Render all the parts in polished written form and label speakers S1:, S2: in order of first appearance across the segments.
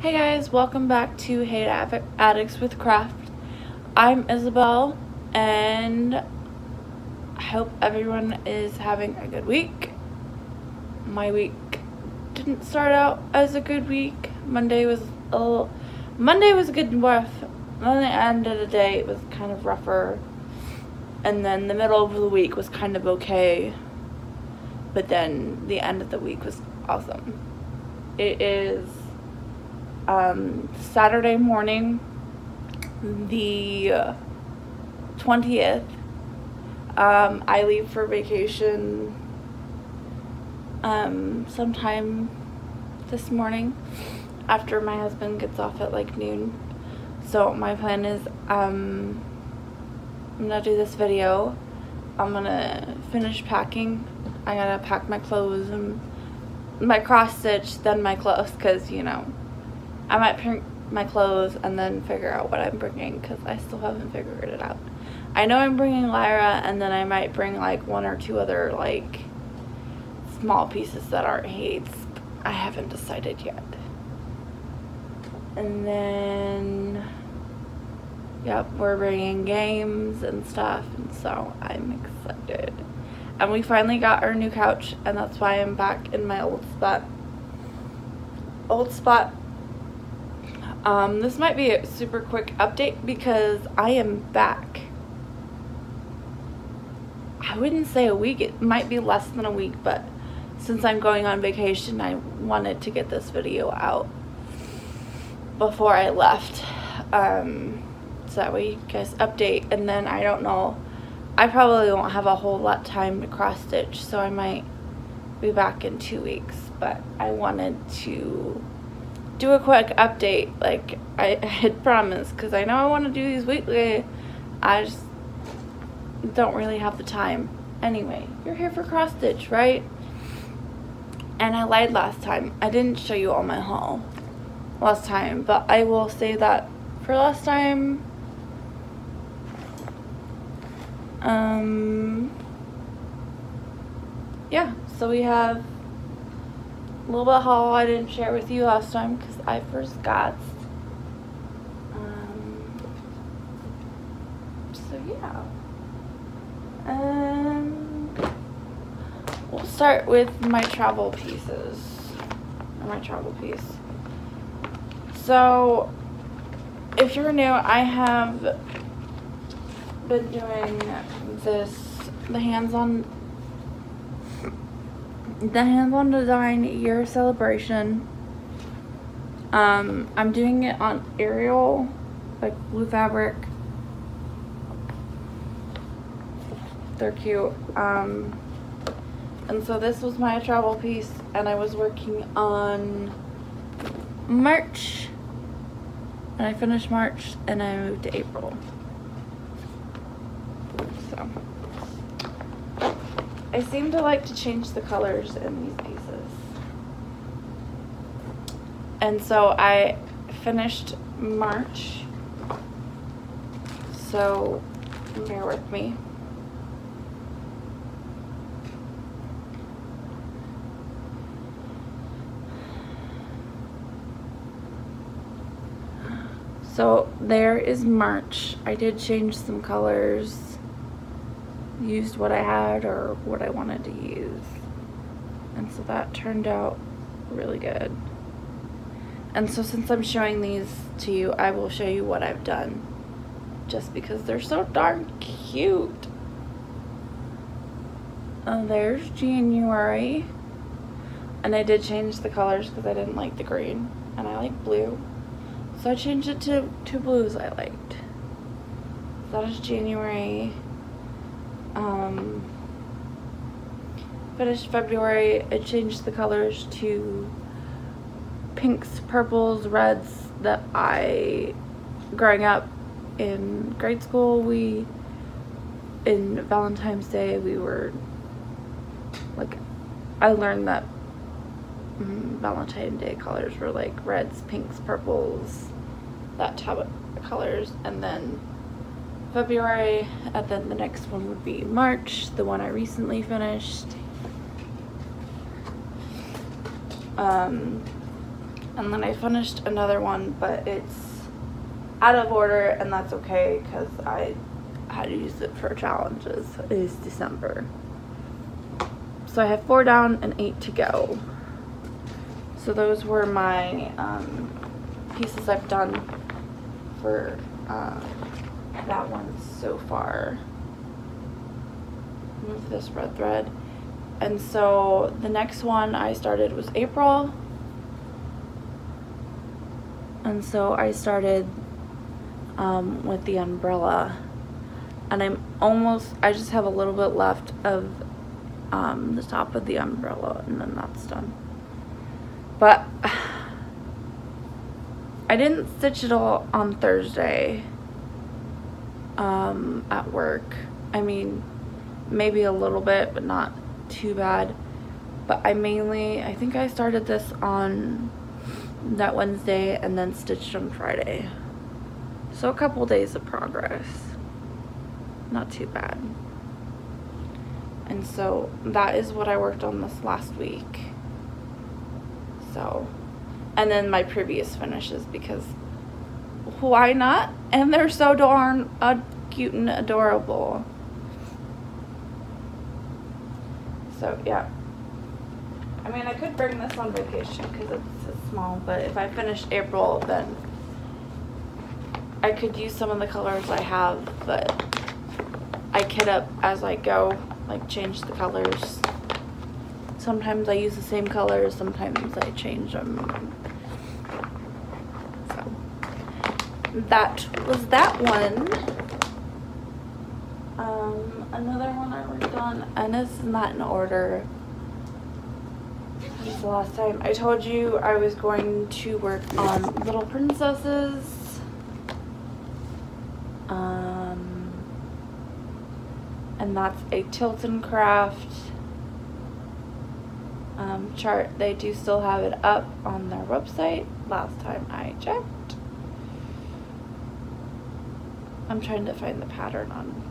S1: Hey guys, welcome back to Hate Addicts with Craft. I'm Isabel, and I hope everyone is having a good week. My week didn't start out as a good week. Monday was good and rough. Then the end of the day it was kind of rougher, and then the middle of the week was kind of okay, but then the end of the week was awesome. It is Saturday morning, the 20th. I leave for vacation sometime this morning after my husband gets off at like noon. So my plan is I'm gonna do this video. I'm gonna finish packing. I gotta pack my clothes and my cross stitch, then my clothes, because you know I might print my clothes and then figure out what I'm bringing, because I still haven't figured it out. I know I'm bringing Lyra, and then I might bring like one or two other like small pieces that aren't Hates. I haven't decided yet. And then yep, we're bringing games and stuff, and so I'm excited. And we finally got our new couch, and that's why I'm back in my old spot. This might be a super quick update because I am back. I wouldn't say a week, it might be less than a week, but since I'm going on vacation, I wanted to get this video out before I left. So that way you guys update, and then I don't know, I probably won't have a whole lot of time to cross stitch, so I might be back in 2 weeks, but I wanted to do a quick update like I had promised, because I know I want to do these weekly. I just don't really have the time. Anyway, you're here for cross stitch, right? And I lied last time. I didn't show you all my haul last time, but I will say that for last time. Yeah, so we have a little bit of haul I didn't share with you last time because I forgot. So yeah. We'll start with my travel pieces. Or my travel piece. So, if you're new, I have been doing the hands-on design year celebration. I'm doing it on Ariel, like blue fabric. They're cute. And so this was my travel piece, and I was working on March, and I finished March, and I moved to April. So I seem to like to change the colors in these pieces. And so I finished March, so bear with me. So there is March. I did change some colors, used what I had or what I wanted to use, and so that turned out really good. And so since I'm showing these to you, I will show you what I've done, just because they're so darn cute. There's January, and I did change the colors because I didn't like the green and I like blue, so I changed it to two blues I liked. So that is January. Finished February. I changed the colors to pinks, purples, reds that growing up in grade school, in Valentine's Day, we were like, I learned that Valentine's Day colors were like reds, pinks, purples, that type of colors. And then February, and then the next one would be March, the one I recently finished. And then I finished another one, but it's out of order, and that's okay because I had to use it for challenges. It is December. So I have 4 down and 8 to go. So those were my pieces I've done for that one so far. Move this red thread. And so the next one I started was April. And so I started with the umbrella. And I just have a little bit left of the top of the umbrella, and then that's done. But I didn't stitch it all on Thursday at work. I mean, maybe a little bit, but not too bad. But I think I started this on that Wednesday and then stitched on Friday. So a couple days of progress. Not too bad. And so that is what I worked on this last week. So, and then my previous finishes, because why not? And they're so darn cute and adorable. So yeah, I mean, I could bring this on vacation because it's small, but if I finish April, then I could use some of the colors I have, but I kit up as I go, like change the colors. Sometimes I use the same colors, sometimes I change them. So that was that one. Another one I worked on, and this is not in order. This is the last time I told you I was going to work on Little Princesses. And that's a Tilton Craft chart. They do still have it up on their website last time I checked. I'm trying to find the pattern on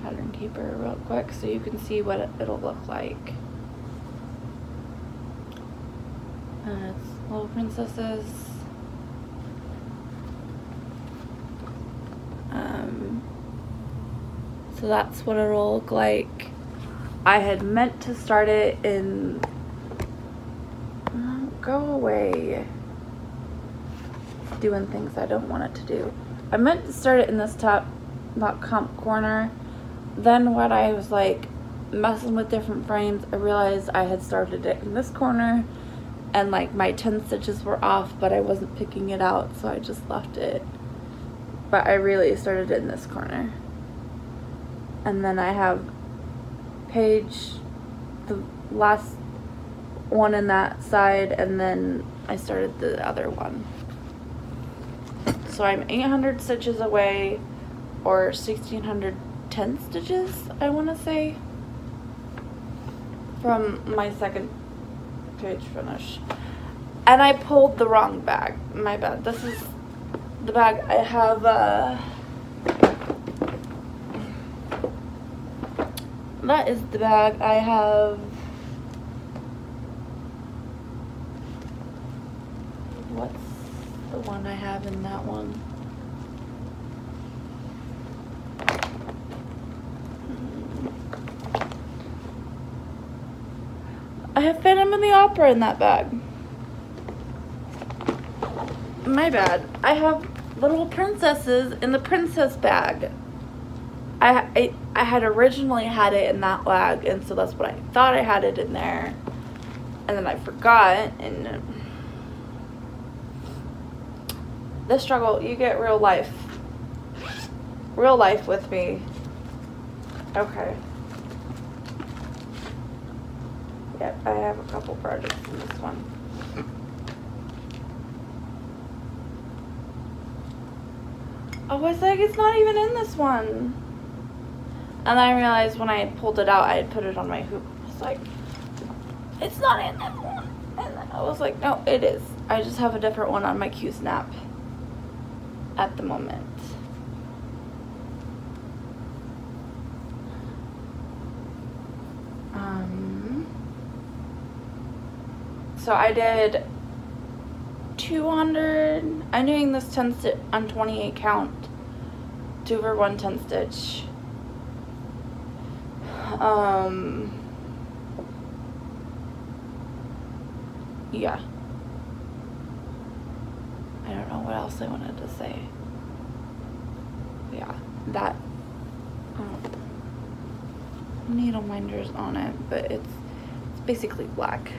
S1: Pattern Keeper real quick so you can see what it'll look like. It's Little Princesses. So that's what it'll look like. I had meant to start it in, go away, doing things I don't want it to do. I meant to start it in this top comp corner. Then when I was like messing with different frames, I realized I had started it in this corner, and like my 10 stitches were off, but I wasn't picking it out, so I just left it. But I really started it in this corner. And then I have page, the last one in that side, and then I started the other one. So I'm 800 stitches away, or 1610 stitches, I want to say, from my second page finish. And I pulled the wrong bag. My bad. This is the bag I have. That is the bag I have. What's the one I have in that one? I have Phantom of the Opera in that bag. My bad. I have Little Princesses in the princess bag. I had originally had it in that bag, and so that's what I thought I had it in there, and then I forgot. And the struggle, you get real life with me. Okay. Yep, I have a couple projects in this one. I was like, it's not even in this one. And I realized when I had pulled it out, I had put it on my hoop. I was like, it's not in that one. And then I was like, no, it is. I just have a different one on my Q-snap at the moment. So I did 200. I'm doing this 10 stitch on 28 count, 2 over 1 10 stitch. Yeah. I don't know what else I wanted to say. Yeah, that needle minders on it, but it's basically black.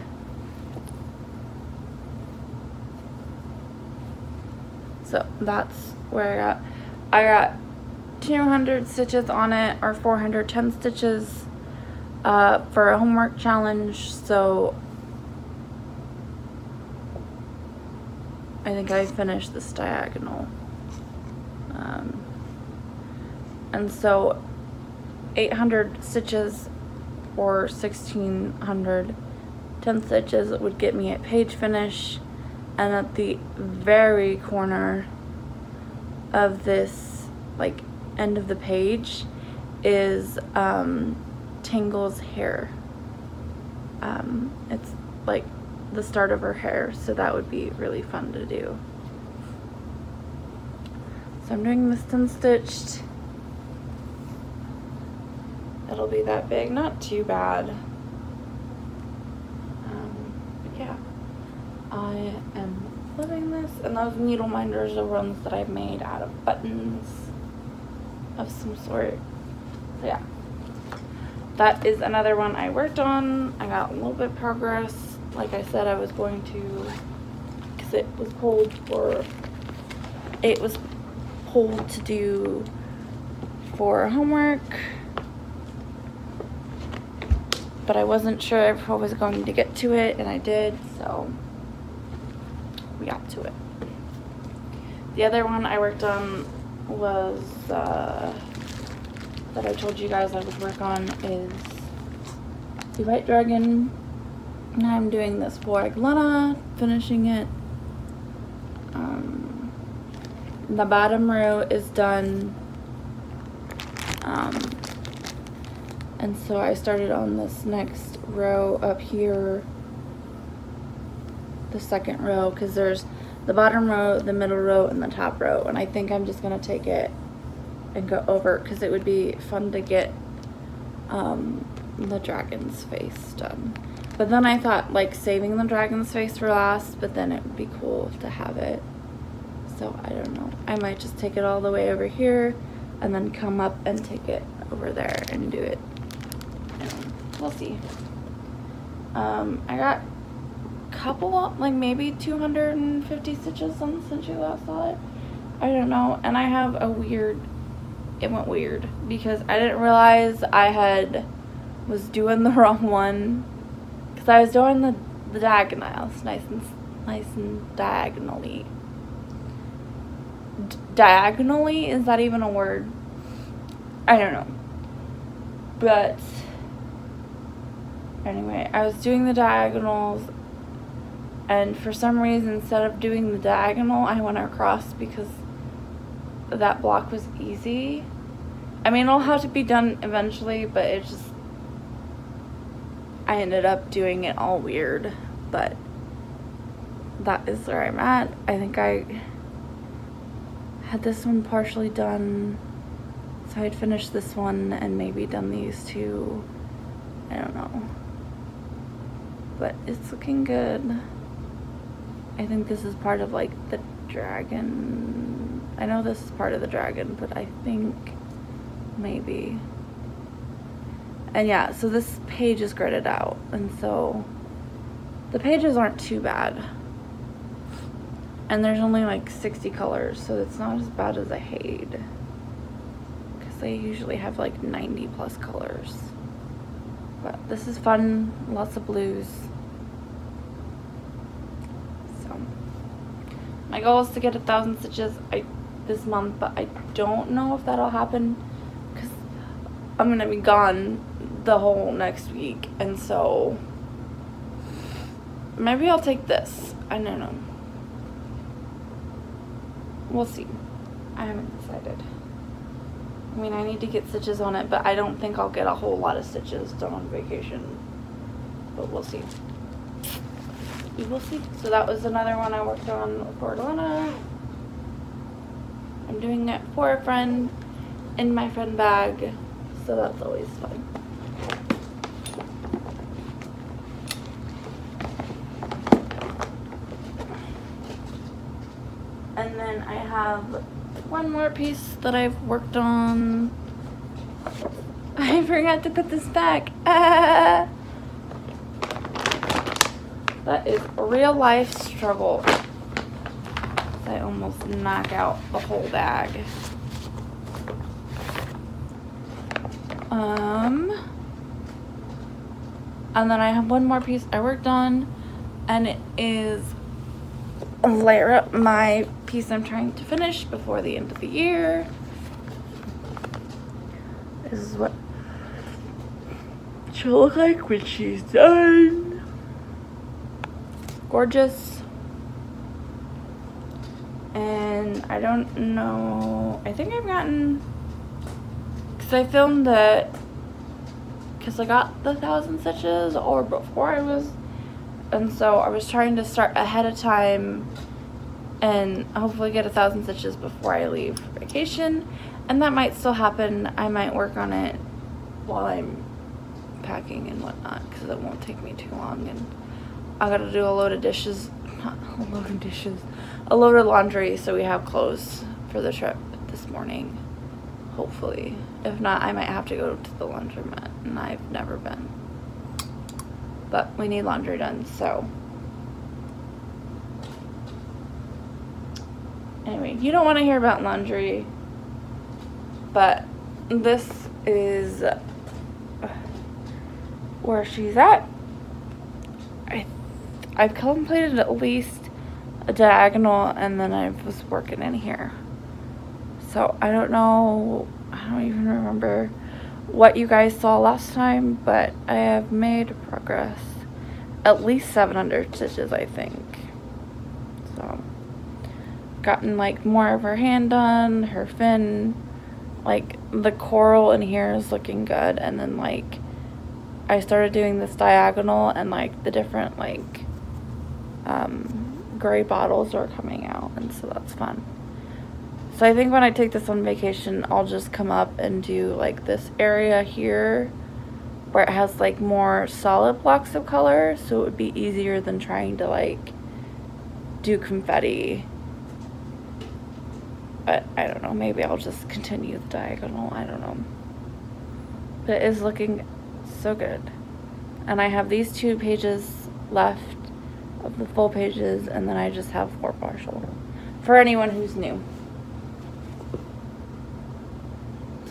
S1: So that's where I got 200 stitches on it, or 410 stitches for a homework challenge. So I think I finished this diagonal. And so 800 stitches or 1600 10 stitches would get me at page finish, and at the very corner of this, like, end of the page is Tangle's hair. It's like the start of her hair, so that would be really fun to do. So I'm doing this 10 stitched. It'll be that big, not too bad. But yeah, I am loving this, and those needle minders are ones that I've made out of buttons of some sort. So yeah, that is another one I worked on. I got a little bit of progress. Like I said, I was going to, because it was pulled to do for homework, but I wasn't sure if I was going to get to it, and I did, so we got to it. The other one I worked on was, that I told you guys I would work on, is the White Dragon. And I'm doing this for Glenna, finishing it. The bottom row is done. And so I started on this next row up here, the second row, because there's the bottom row, the middle row, and the top row. And I think I'm just gonna take it and go over, because it would be fun to get the dragon's face done. But then I thought, like, saving the dragon's face for last, but then it would be cool to have it. So I don't know. I might just take it all the way over here and then come up and take it over there and do it. We'll see. I got a couple, like maybe 250 stitches on since you last saw it. I don't know. And I have a weird, it went weird because I didn't realize I was doing the wrong one. Because I was doing the diagonals nice and diagonally. Diagonally? Is that even a word? I don't know. But anyway, I was doing the diagonals, and for some reason, instead of doing the diagonal, I went across because that block was easy. I mean, it'll have to be done eventually, but it just, I ended up doing it all weird, but that is where I'm at. I think I had this one partially done, so I'd finished this one and maybe done these two. I don't know, but it's looking good. I think this is part of like the dragon. I know this is part of the dragon, but I think maybe. And yeah, so this page is gridded out, and so the pages aren't too bad. And there's only like 60 colors, so it's not as bad as I hate. Because they usually have like 90 plus colors. But this is fun, lots of blues. So, my goal is to get 1,000 stitches this month, but I don't know if that'll happen. Because I'm going to be gone the whole next week, and so maybe I'll take this. I don't know. We'll see. I haven't decided. I mean, I need to get stitches on it, but I don't think I'll get a whole lot of stitches done on vacation. But we'll see. we will see. So that was another one I worked on for Lena. I'm doing it for a friend in my friend bag, so that's always fun. And then I have one more piece that I've worked on. I forgot to put this back. That is a real life struggle. I almost knock out the whole bag. And then I have one more piece I worked on, and it is layer up my piece I'm trying to finish before the end of the year. This is what she'll look like when she's done. Gorgeous. And I don't know, I think I've gotten, because I filmed it because I got the 1,000 stitches or before I was, and so I was trying to start ahead of time and hopefully get 1,000 stitches before I leave vacation, and that might still happen. I might work on it while I'm packing and whatnot because it won't take me too long, and I gotta do a load of dishes, not a load of dishes, a load of laundry so we have clothes for the trip this morning, hopefully. If not, I might have to go to the laundromat, and I've never been. But we need laundry done, so. Anyway, you don't want to hear about laundry, but this is where she's at. I've completed at least a diagonal, and then I was working in here. So I don't know, I don't even remember what you guys saw last time, but I have made progress. At least 700 stitches, I think. So, gotten like more of her hand done, her fin, like the coral in here is looking good, and then like I started doing this diagonal, and like the different like gray bottles are coming out, and so that's fun. So I think when I take this on vacation, I'll just come up and do like this area here where it has like more solid blocks of color, so it would be easier than trying to like do confetti. But I don't know, maybe I'll just continue the diagonal, I don't know. But it is looking so good. And I have these 2 pages left of the full pages, and then I just have 4 partial for anyone who's new.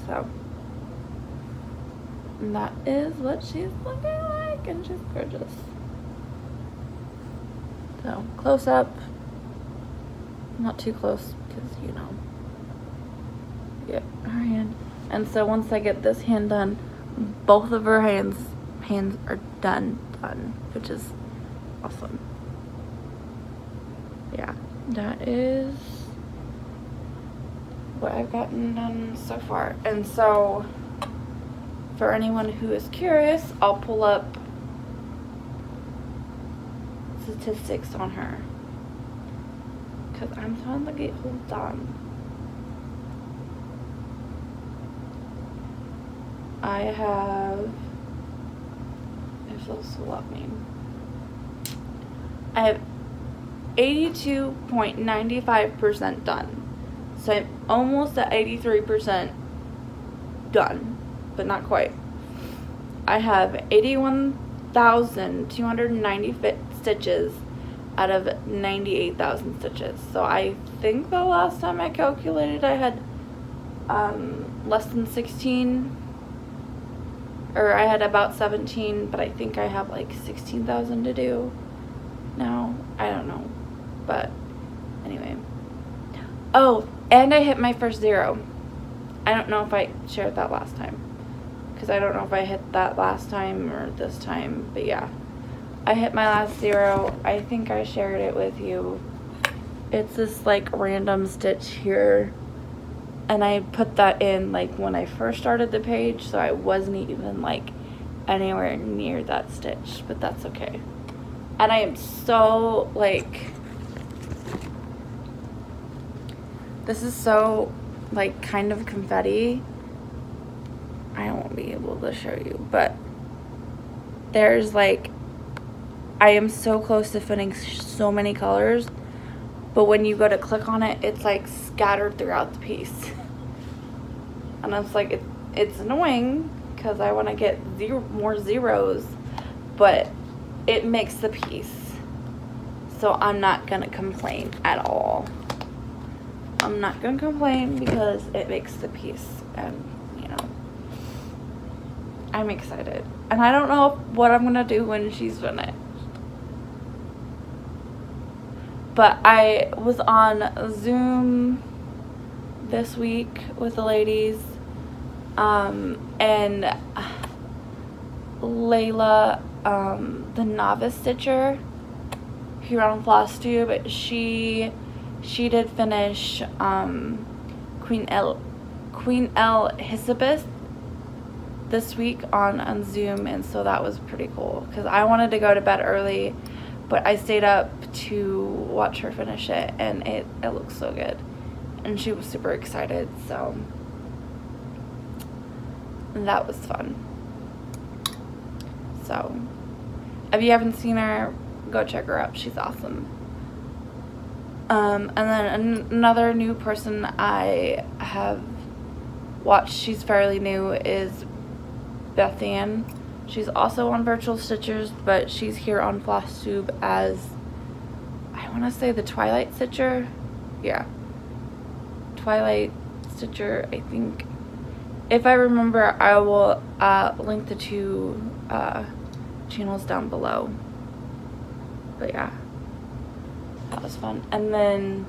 S1: So that is what she's looking like, and she's gorgeous. So close up, not too close because you know, get her hand. And so once I get this hand done, both of her hands are done, which is awesome. Yeah, that is what I've gotten done so far. And so for anyone who is curious, I'll pull up statistics on her because I'm trying to get hold on. I have, if this will let me, I have 82.95% done. So I'm almost at 83% done, but not quite. I have 81,290 stitches out of 98,000 stitches. So I think the last time I calculated I had less than 16, or I had about 17, but I think I have like 16,000 to do now. I don't know, but anyway. Oh, and I hit my first 0. I don't know if I shared that last time, because I don't know if I hit that last time or this time, but yeah, I hit my last 0. I think I shared it with you. It's this like random stitch here, and I put that in like when I first started the page, so I wasn't even like anywhere near that stitch, but that's okay. And I am so, like, this is so, like, kind of confetti. I won't be able to show you, but there's, like, I am so close to fitting so many colors, but when you go to click on it, it's, like, scattered throughout the piece. And I was like, it's annoying because I want to get more zeros, but it makes the piece. So I'm not going to complain at all. I'm not going to complain because it makes the piece, and, you know, I'm excited. And I don't know what I'm going to do when she's finished. But I was on Zoom this week with the ladies, and Layla, the novice stitcher here on Flosstube, she did finish Queen L Hissibis this week on Zoom, and so that was pretty cool because I wanted to go to bed early, but I stayed up to watch her finish it, and it looks so good, and she was super excited, so that was fun. So if you haven't seen her, go check her out. She's awesome. And then another new person I have watched, she's fairly new, is Beth Ann. She's also on Virtual Stitchers, but she's here on Flosstube as, I want to say, the Twilight Stitcher. Yeah, Twilight Stitcher, I think. If I remember, I will link the two channels down below. But yeah, that was fun. And then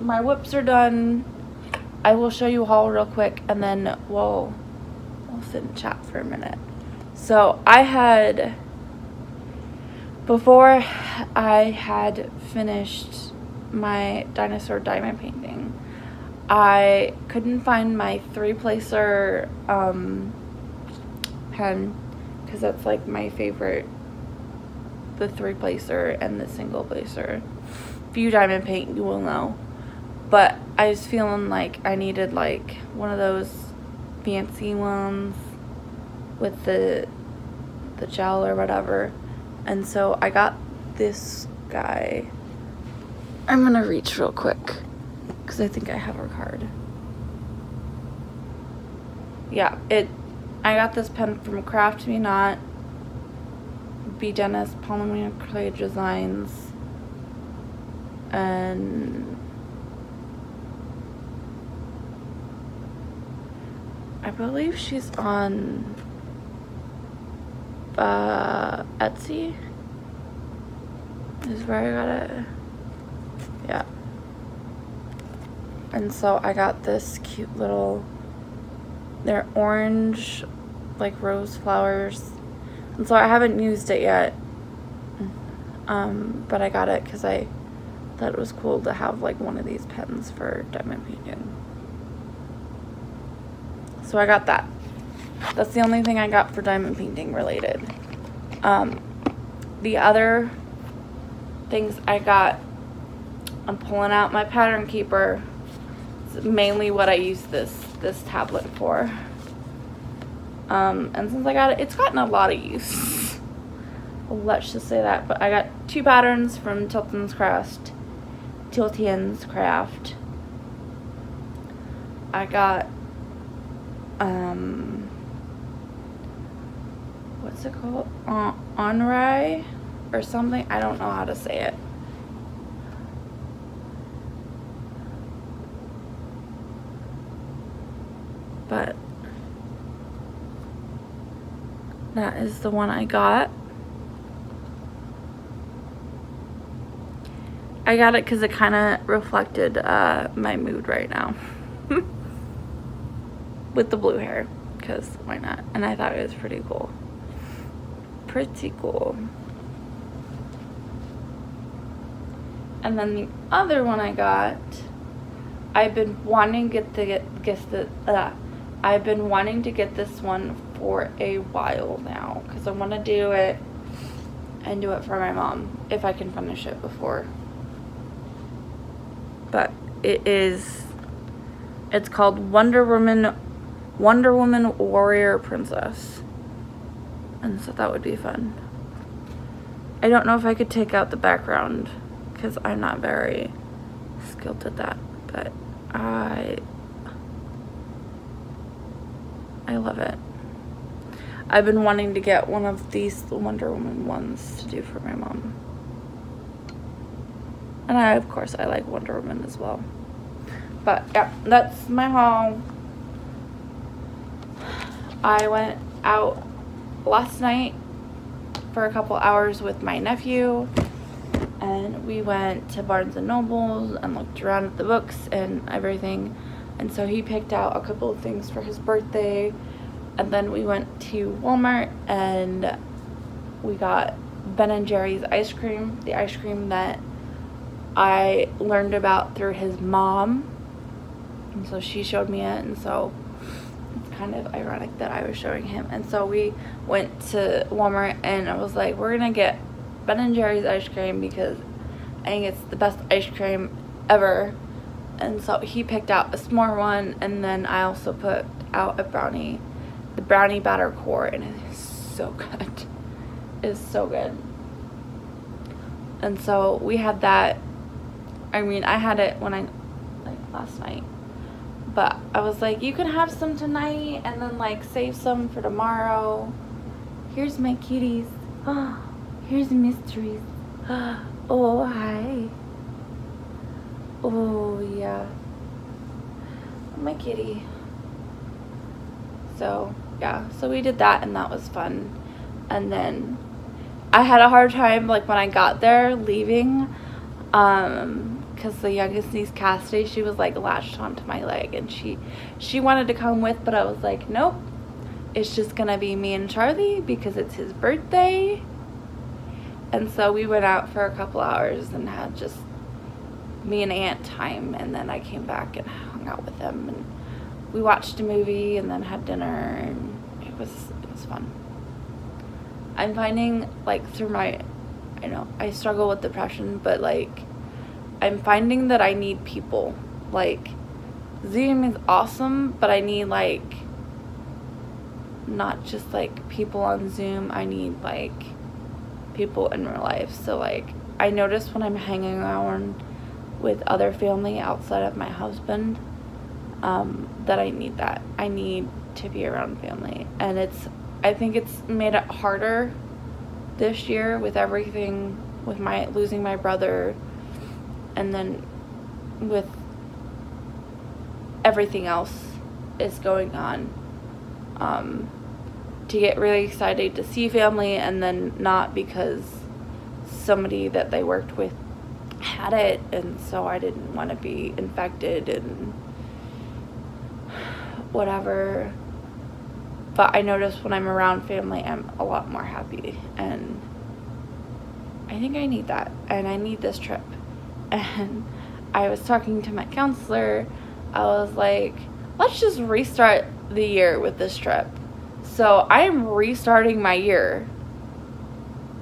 S1: my whips are done. I will show you a haul real quick, and then we'll sit and chat for a minute. So before I had finished my dinosaur diamond painting, I couldn't find my 3-placer pen, because that's like my favorite, the 3-placer and the single placer. If you diamond paint, you will know. But I was feeling like I needed like one of those fancy ones with the gel or whatever, and so I got this guy. I'm gonna reach real quick because I think I have her card. Yeah, I got this pen from Craft Me Not, B. Dennis, Polymer Clay Designs, and I believe she's on Etsy is where I got it. Yeah. And so I got this cute little, they're orange, like rose flowers. And so I haven't used it yet. But I got it because I thought it was cool to have like one of these pens for diamond painting. So I got that. That's the only thing I got for diamond painting related. The other things I got, I'm pulling out my pattern keeper. It's mainly what I use this tablet for. And since I got it, it's gotten a lot of use. Let's just say that. But I got 2 patterns from Tilton's Craft. I got what's it called? Onrai or something. I don't know how to say it. But that is the one I got. I got it because it kind of reflected my mood right now. With the blue hair, because why not? And I thought it was pretty cool. Pretty cool. And then the other one I got, I've been wanting to get this one for a while now, because I want to do it and do it for my mom if I can finish it before. But it's called Wonder Woman Warrior Princess, and so that would be fun. I don't know if I could take out the background because I'm not very skilled at that, but I love it. I've been wanting to get one of these Wonder Woman ones to do for my mom. And of course, I like Wonder Woman as well. But yeah, that's my haul. I went out last night for a couple hours with my nephew, and we went to Barnes & Nobles and looked around at the books and everything. And so he picked out a couple of things for his birthday, and then we went to Walmart and we got Ben & Jerry's ice cream, the ice cream that I learned about through his mom, and so she showed me it, and so it's kind of ironic that I was showing him. And so we went to Walmart and I was like, we're gonna get Ben & Jerry's ice cream because I think it's the best ice cream ever. And so he picked out a s'more one, and then I also put out a brownie, the brownie batter core, and it is so good. It is so good. And so we had that. I mean, I had it like last night, but I was like, you can have some tonight and then like save some for tomorrow. Here's my kitties. Oh, here's mysteries. Oh, hi. Oh, yeah. My kitty. So, yeah. So we did that, and that was fun. And then I had a hard time, like, when I got there, leaving. Because the youngest niece, Cassidy, she was, like, latched onto my leg. And she wanted to come with, but I was like, nope. It's just going to be me and Charlie because it's his birthday. And so we went out for a couple hours and had just me and Aunt time, and then I came back and hung out with them, and we watched a movie and then had dinner, and it was fun. I'm finding, like, through my, I know I struggle with depression, but like I'm finding that I need people. Like, Zoom is awesome, but I need, like, not just like people on Zoom, I need like people in real life. So like I notice when I'm hanging around with other family outside of my husband, that I need that. I need to be around family, and I think it's made it harder this year with everything, with my losing my brother, and then with everything else is going on, to get really excited to see family, and then not because somebody that they worked with had it, and so I didn't want to be infected and whatever. But I notice when I'm around family, I'm a lot more happy, and I think I need that, and I need this trip. And I was talking to my counselor. I was like, let's just restart the year with this trip. So I'm restarting my year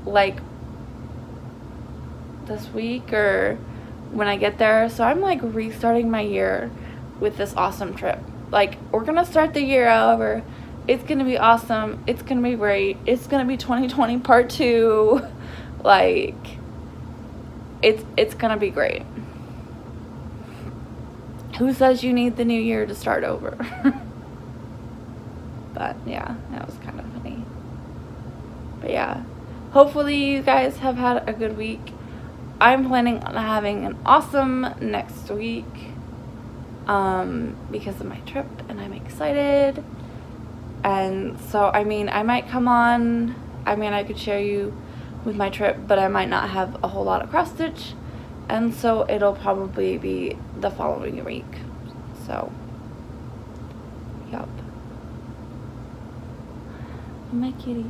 S1: like this week or when I get there. So I'm like restarting my year with this awesome trip. Like, we're gonna start the year over. It's gonna be awesome. It's gonna be great. It's gonna be 2020 part 2. Like, it's gonna be great. Who says you need the new year to start over? But yeah, that was kind of funny. But yeah, hopefully you guys have had a good week. I'm planning on having an awesome next week, because of my trip, and I'm excited. And so, I mean, I might come on, I mean, I could share you with my trip, but I might not have a whole lot of cross stitch, and so it'll probably be the following week. So, yup. My kitty.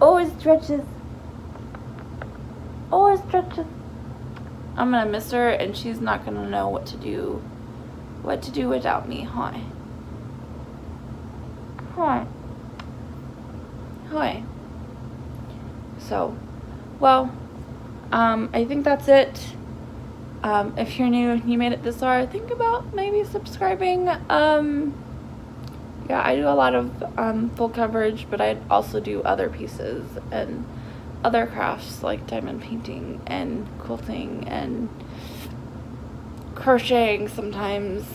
S1: Oh, it stretches. Oh, it stretches. I'm gonna miss her, and she's not gonna know what to do without me. Hi. Hi. way. So, well, I think that's it. If you're new and you made it this far, think about maybe subscribing. Yeah, I do a lot of full coverage, but I also do other pieces and other crafts like diamond painting and quilting and crocheting sometimes.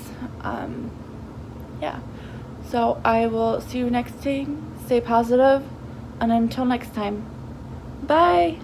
S1: Yeah, so I will see you next time. Stay positive, and until next time, bye.